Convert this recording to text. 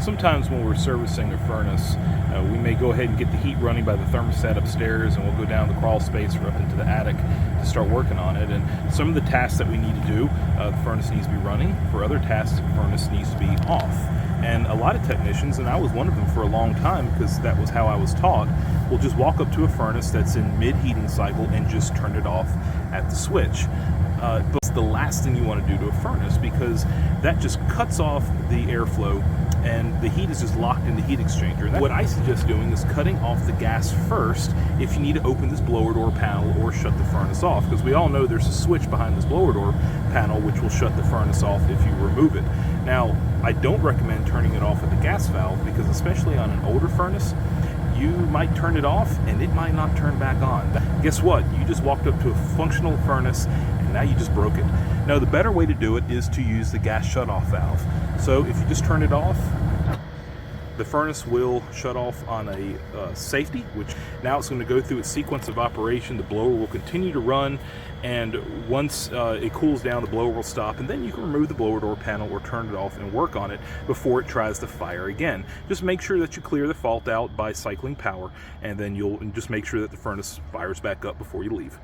Sometimes when we're servicing a furnace, we may go ahead and get the heat running by the thermostat upstairs, and we'll go down the crawl space or up into the attic to start working on it. And some of the tasks that we need to do, the furnace needs to be running. For other tasks, the furnace needs to be off. And a lot of technicians, and I was one of them for a long time because that was how I was taught, will just walk up to a furnace that's in mid-heating cycle and just turn it off at the switch. But it's the last thing you want to do to a furnace, because that just cuts off the airflow and the heat is just locked in the heat exchanger. And what I suggest doing is cutting off the gas first if you need to open this blower door panel or shut the furnace off, because we all know there's a switch behind this blower door panel which will shut the furnace off if you remove it. Now, I don't recommend turning it off at the gas valve, because especially on an older furnace, you might turn it off and it might not turn back on. Guess what? You just walked up to a functional furnace and now you just broke it. Now, the better way to do it is to use the gas shutoff valve. So if you just turn it off, the furnace will shut off on a safety, which now it's going to go through its sequence of operation. The blower will continue to run, and once it cools down, the blower will stop, and then you can remove the blower door panel or turn it off and work on it before it tries to fire again. Just make sure that you clear the fault out by cycling power, and then you'll just make sure that the furnace fires back up before you leave.